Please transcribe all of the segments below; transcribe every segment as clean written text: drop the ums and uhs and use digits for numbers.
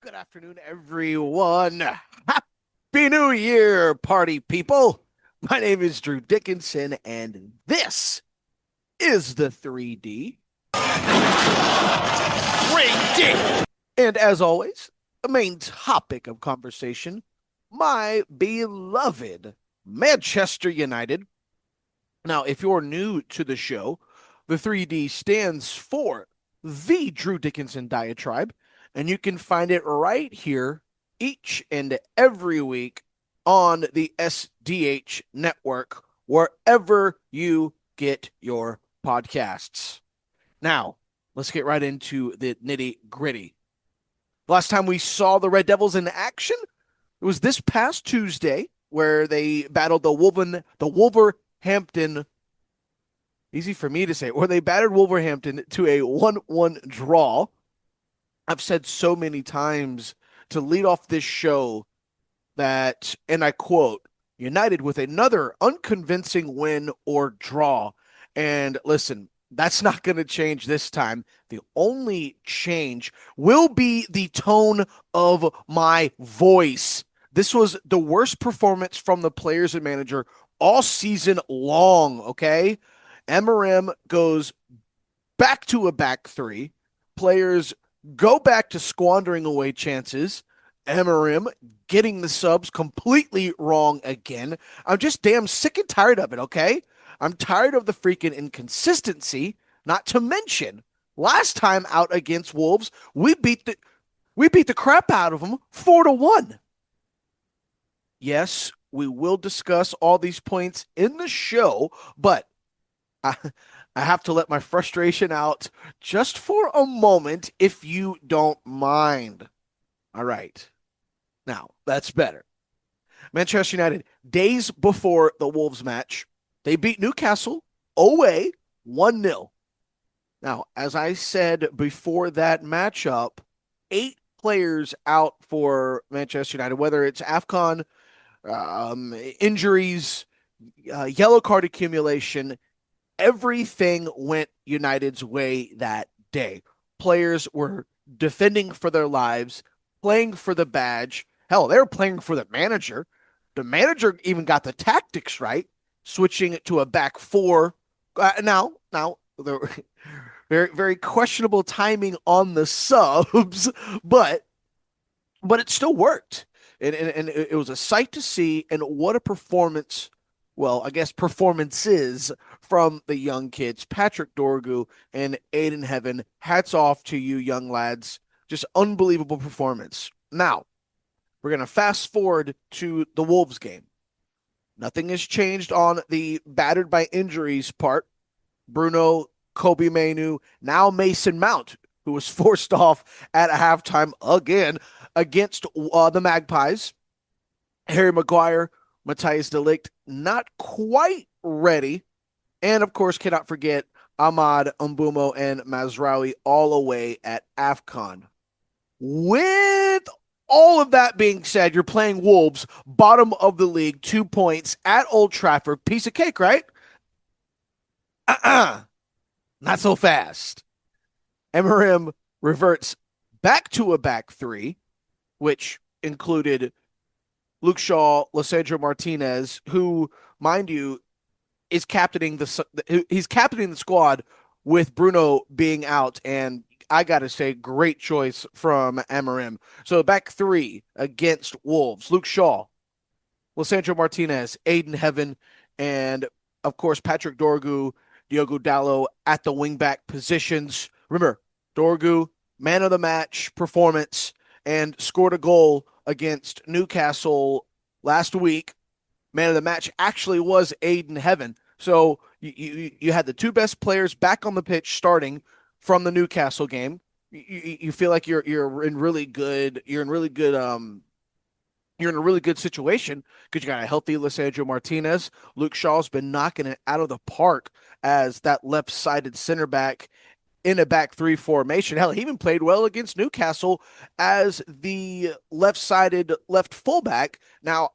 Good afternoon, everyone. Happy New Year, party people. My name is Drew Dickinson, and this is the 3D. 3D! And as always, the main topic of conversation, my beloved Manchester United. Now, if you're new to the show, the 3D stands for the Drew Dickinson Diatribe, and you can find it right here each and every week on the SDH network, wherever you get your podcasts. Now, let's get right into the nitty gritty. Last time we saw the Red Devils in action, it was this past Tuesday where they battled the Wolverhampton, easy for me to say, where they battered Wolverhampton to a 1-1 draw. I've said so many times to lead off this show that, and I quote, United with another unconvincing win or draw. And listen, that's not going to change this time. The only change will be the tone of my voice. This was the worst performance from the players and manager all season long, okay? MRM goes back to a back three. Players go back to squandering away chances. MRM getting the subs completely wrong again. I'm just damn sick and tired of it, okay? I'm tired of the freaking inconsistency, not to mention last time out against Wolves, we beat the crap out of them 4-1. Yes, we will discuss all these points in the show, but I, I have to let my frustration out just for a moment, if you don't mind. All right. Now, that's better. Manchester United, days before the Wolves match, they beat Newcastle away 1-0. Now, as I said before that matchup, 8 players out for Manchester United, whether it's AFCON, injuries, yellow card accumulation, everything went United's way that day. Players were defending for their lives, playing for the badge. Hell, they were playing for the manager. The manager even got the tactics right, switching it to a back four. Now, the very, very questionable timing on the subs, but it still worked. And it was a sight to see. And what a performance. Well, I guess performances from the young kids, Patrick Dorgu and Aiden Heaven. Hats off to you, young lads. Just unbelievable performance. Now, we're going to fast forward to the Wolves game. Nothing has changed on the battered by injuries part. Bruno, Kobe Mainu, now Mason Mount, who was forced off at halftime again against the Magpies. Harry Maguire, Matthias de Ligt, not quite ready. And of course, cannot forget Ahmad Umbumo and Mazraoui all away at AFCON. With all of that being said, you're playing Wolves, bottom of the league, 2 points at Old Trafford. Piece of cake, right? Not so fast. MRM reverts back to a back three, which included Luke Shaw, Lissandro Martinez, who, mind you, is captaining the squad with Bruno being out, and I gotta say, great choice from MRM. So back three against Wolves: Luke Shaw, Lissandro Martinez, Aiden Heaven, and of course Patrick Dorgu, Diogo Dallo at the wingback positions. Remember, Dorgu, man of the match performance, and scored a goal against Newcastle last week. Man of the match actually was Aiden Heaven. So you had the two best players back on the pitch starting from the Newcastle game. You feel like you're in a really good situation because you got a healthy Lissandro Martinez. Luke Shaw's been knocking it out of the park as that left-sided center back in a back three formation. Hell, he even played well against Newcastle as the left-sided left fullback. Now,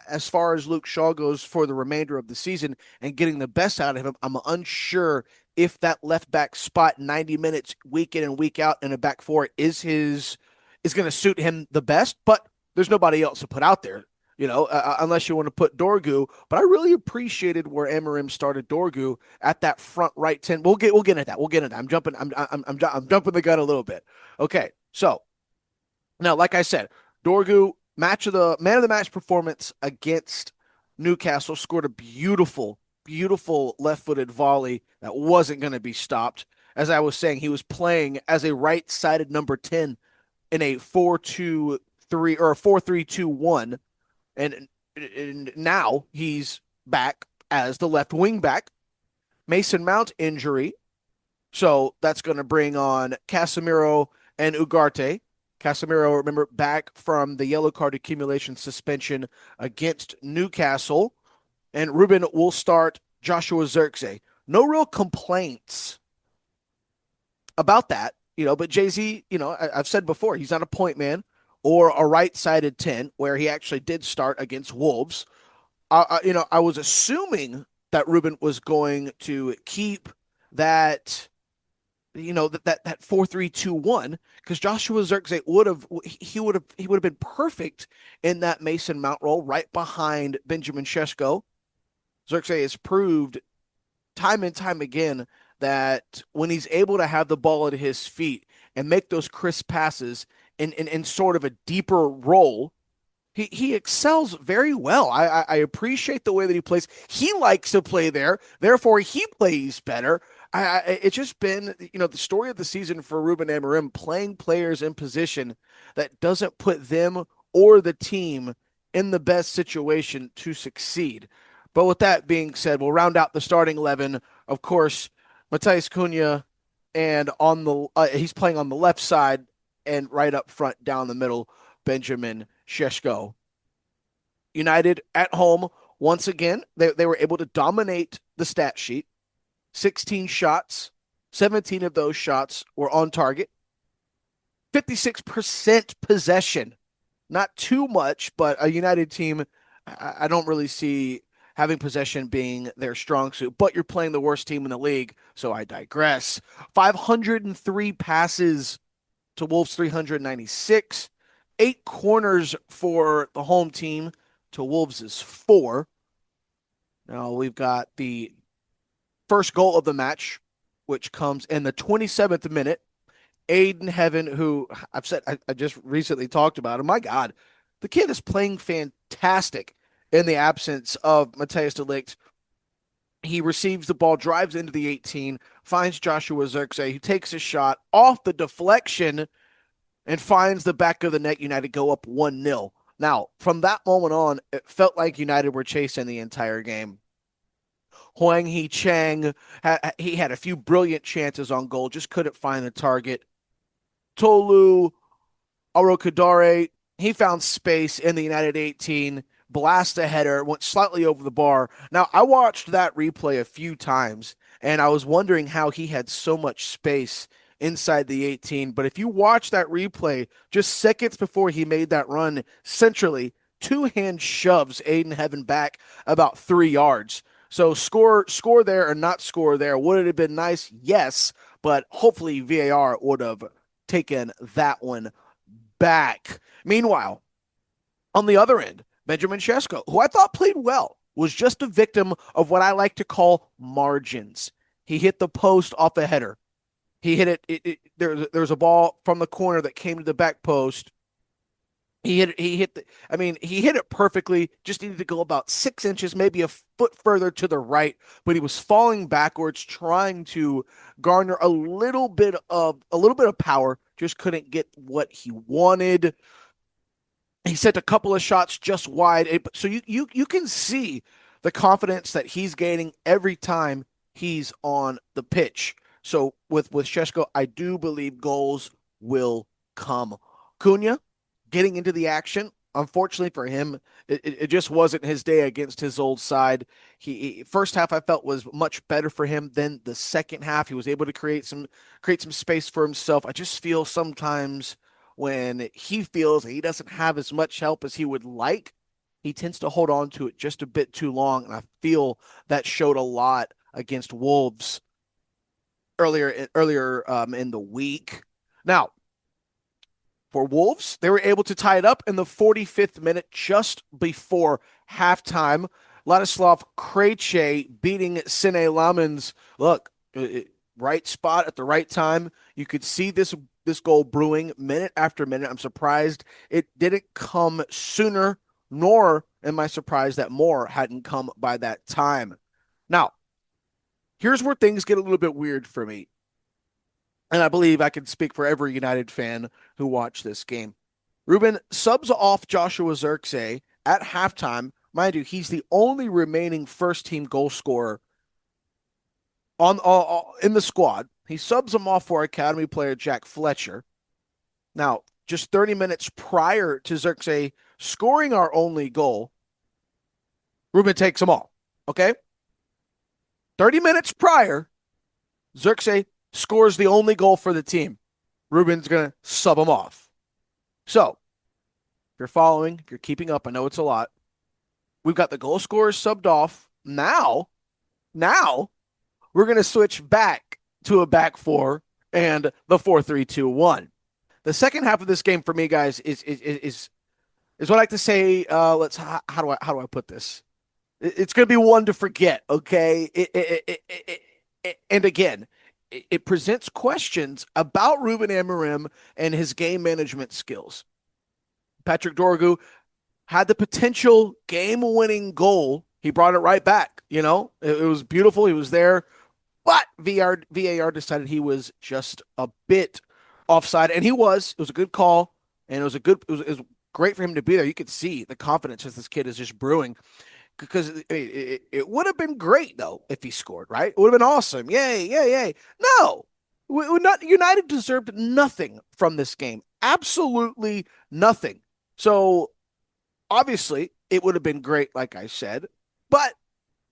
as far as Luke Shaw goes for the remainder of the season and getting the best out of him, I'm unsure if that left back spot 90 minutes week in and week out in a back four is is going to suit him the best, but there's nobody else to put out there, unless you want to put Dorgu. But I really appreciated where Amarim started Dorgu at that front right 10. We'll get into that. We'll get into that. I'm jumping the gun a little bit. Okay, so now, like I said, Dorgu man of the match performance against Newcastle, scored a beautiful left-footed volley that wasn't going to be stopped. As I was saying, he was playing as a right-sided number 10 in a 4-2-3 or a 4-3-2-1, and now he's back as the left wing back. Mason Mount injury, so that's going to bring on Casemiro and Ugarte. Casemiro, remember, back from the yellow card accumulation suspension against Newcastle. And Ruben will start Joshua Zirkzee. No real complaints about that, but Jay-Z, I've said before, he's not a point man or a right-sided 10, where he actually did start against Wolves. I was assuming that Ruben was going to keep that that 4-3-2-1, because Joshua Zirkzee would have been perfect in that Mason Mount role right behind Benjamin Šeško. Zirkzee has proved time and time again that when he's able to have the ball at his feet and make those crisp passes in sort of a deeper role, he excels very well. I appreciate the way that he plays. He likes to play there, therefore he plays better. It's just been, the story of the season for Ruben Amorim, playing players in position that doesn't put them or the team in the best situation to succeed. But with that being said, we'll round out the starting 11. Of course, Matheus Cunha, and he's playing on the left side, and right up front down the middle, Benjamin Šeško. United at home, once again, they were able to dominate the stat sheet. 16 shots, 17 of those shots were on target. 56% possession. Not too much, but a United team, I don't really see having possession being their strong suit. But you're playing the worst team in the league, so I digress. 503 passes to Wolves 396. 8 corners for the home team to Wolves' 4. Now we've got the first goal of the match, which comes in the 27th minute. Aiden Heaven, who I just recently talked about him. My God, the kid is playing fantastic in the absence of Matthijs de Ligt. He receives the ball, drives into the 18, finds Joshua Zirkzee, who takes a shot off the deflection and finds the back of the net. United go up 1-0. Now, from that moment on, it felt like United were chasing the entire game. Huang Hee Chang, he had a few brilliant chances on goal, just couldn't find the target. Tolu Arokadare, he found space in the United 18, blast a header, went slightly over the bar. Now, I watched that replay a few times, and I was wondering how he had so much space inside the 18. But if you watch that replay, just seconds before he made that run centrally, two-hand shoves Aiden Heaven back about 3 yards. So score there or not score there. Would it have been nice? Yes, but hopefully VAR would have taken that one back. Meanwhile, on the other end, Benjamin Šeško, who I thought played well, was just a victim of what I like to call margins. He hit the post off a header. He hit it. There's a ball from the corner that came to the back post. He hit it perfectly. Just needed to go about 6 inches, maybe a foot further to the right, but he was falling backwards, trying to garner a little bit of power. Just couldn't get what he wanted. He sent a couple of shots just wide. So you can see the confidence that he's gaining every time he's on the pitch. So with Šeško, I do believe goals will come. Cunha getting into the action. Unfortunately for him, it just wasn't his day against his old side. He first half I felt was much better for him than the second half. He was able to create some space for himself. I just feel sometimes when he feels he doesn't have as much help as he would like, he tends to hold on to it just a bit too long, and I feel that showed a lot against Wolves earlier in the week. Now, For Wolves, they were able to tie it up in the 45th minute just before halftime. Ladislav Krejci beating Sine Lamens. Look, right spot at the right time. You could see this goal brewing minute after minute. I'm surprised it didn't come sooner, nor am I surprised that more hadn't come by that time. Now, here's where things get a little bit weird for me. And I believe I can speak for every United fan who watched this game. Ruben subs off Joshua Zirkzee at halftime. Mind you, he's the only remaining first team goal scorer on in the squad. He subs him off for academy player Jack Fletcher. Now, just 30 minutes prior to Zirkzee scoring our only goal, Ruben takes them all. Okay? 30 minutes prior, Zirkzee scores the only goal for the team. Ruben's going to sub him off. So, if you're following, if you're keeping up, I know it's a lot. We've got the goal scorers subbed off. Now, we're going to switch back to a back four and the 4-3-2-1. The second half of this game for me, guys, is what I like to say. How do I put this? It's going to be one to forget. Okay, and again, it presents questions about Ruben Amorim and his game management skills. Patrick Dorgu had the potential game-winning goal. He brought it right back. It was beautiful. He was there, but VAR decided he was just a bit offside, and he was. It was a good call, and it was great for him to be there. You could see the confidence as this kid is just brewing. Because it would have been great, though, if he scored, right? It would have been awesome. Yay, yay, yay. No, United deserved nothing from this game. Absolutely nothing. So, obviously, it would have been great, like I said. But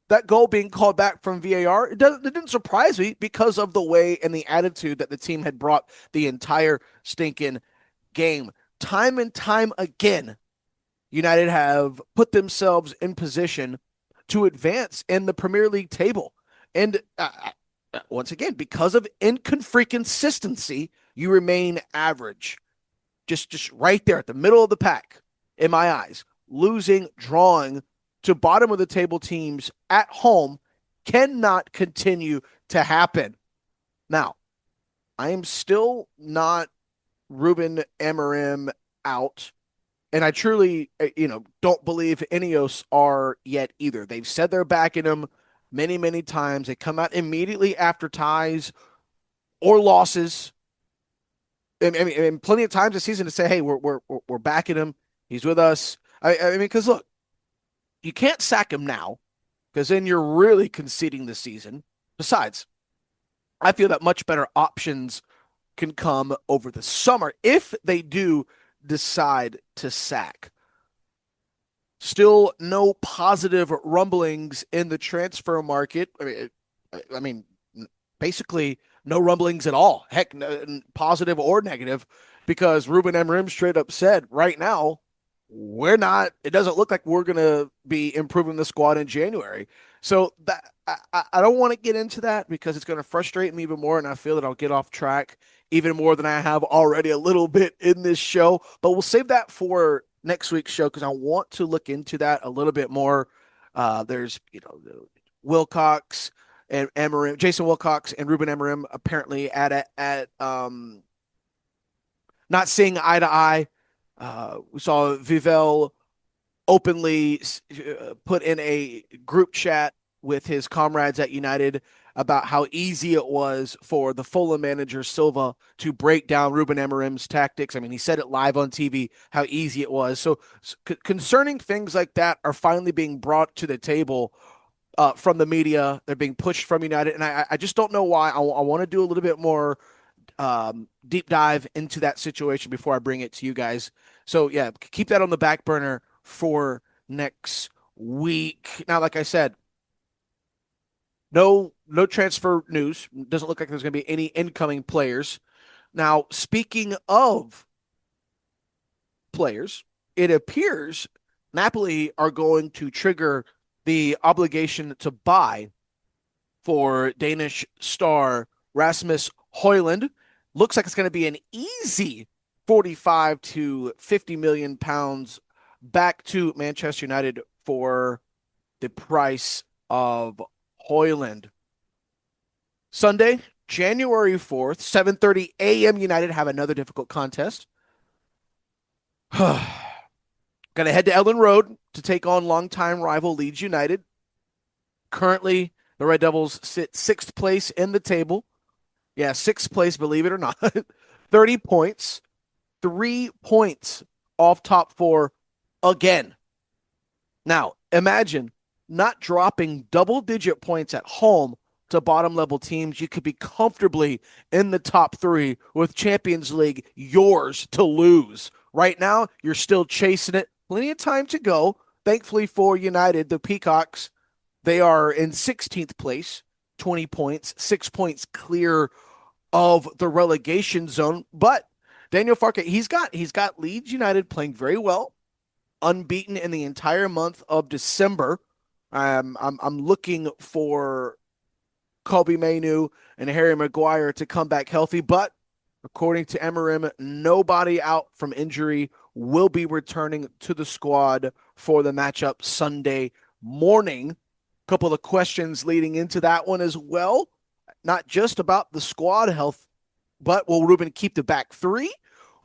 that goal being called back from VAR, it didn't surprise me because of the way and the attitude that the team had brought the entire stinking game. Time and time again, United have put themselves in position to advance in the Premier League table. And once again, because of inconsistency, you remain average. Just right there at the middle of the pack, in my eyes. Losing, drawing to bottom of the table teams at home cannot continue to happen. Now, I am still not Ruben Amorim out. And I truly, don't believe Ineos are yet either. They've said they're backing him many, many times. They come out immediately after ties or losses. And plenty of times this season to say, hey, we're backing him. He's with us. Because look, you can't sack him now because then you're really conceding the season. Besides, I feel that much better options can come over the summer if they do decide to sack. Still no positive rumblings in the transfer market. Basically no rumblings at all. Heck, positive or negative, because Ruben Amorim straight up said right now, it doesn't look like we're going to be improving the squad in January. So that I don't want to get into that because it's going to frustrate me even more, and I feel that I'll get off track even more than I have already a little bit in this show. But we'll save that for next week's show because I want to look into that a little bit more. There's, Wilcox and Amorim, Jason Wilcox and Ruben Amorim apparently at not seeing eye to eye. We saw Vivel openly put in a group chat with his comrades at United about how easy it was for the Fulham manager Silva to break down Ruben Amorim's tactics. I mean, he said it live on TV, how easy it was. So concerning things like that are finally being brought to the table from the media. They're being pushed from United. And I just don't know why. I want to do a little bit more deep dive into that situation before I bring it to you guys. So yeah, keep that on the back burner for next week. Now, like I said, no transfer news. Doesn't look like there's going to be any incoming players. Now, speaking of players, it appears Napoli are going to trigger the obligation to buy for Danish star Rasmus Højlund. Looks like it's going to be an easy 45 to 50 million pounds back to Manchester United for the price of Højlund. Sunday, January 4th, 7:30 a.m. United have another difficult contest. Going to head to Elland Road to take on longtime rival Leeds United. Currently, the Red Devils sit sixth place in the table. Yeah, sixth place, believe it or not. 30 points, 3 points off top four again. Now, imagine not dropping double-digit points at home to bottom-level teams. You could be comfortably in the top three with Champions League yours to lose. Right now, you're still chasing it. Plenty of time to go. Thankfully for United, the Peacocks, they are in 16th place, 20 points, 6 points clear of the relegation zone. But Daniel Farke, he's got Leeds United playing very well, unbeaten in the entire month of December. I'm looking for Kobe Mainu and Harry Maguire to come back healthy, but according to Emerim, nobody out from injury will be returning to the squad for the matchup Sunday morning. Couple of questions leading into that one as well. Not just about the squad health, but will Ruben keep the back three,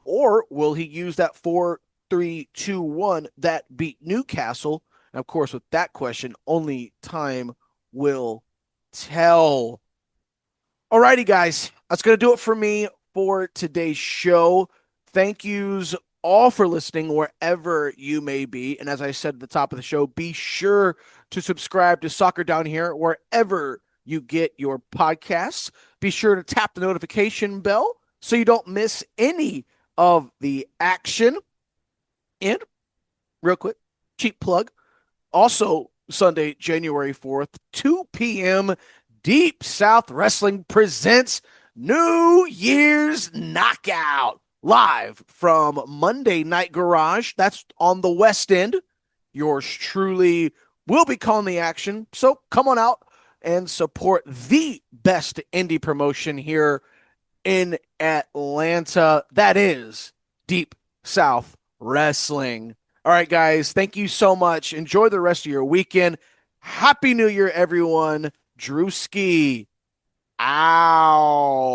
or will he use that 4-3-2-1 that beat Newcastle? And of course, with that question, only time will tell. Alrighty, guys, that's going to do it for me for today's show. Thank yous all for listening wherever you may be. And as I said at the top of the show, be sure to subscribe to Soccer Down Here wherever you get your podcasts. Be sure to tap the notification bell so you don't miss any of the action. And real quick, cheap plug. Also, Sunday, January 4th, 2 p.m., Deep South Wrestling presents New Year's Knockout live from Monday Night Garage. That's on the West End. Yours truly will be calling the action. So come on out and support the best indie promotion here in Atlanta. That is Deep South Wrestling. All right, guys, thank you so much. Enjoy the rest of your weekend. Happy New Year, everyone. Drewski. Ow.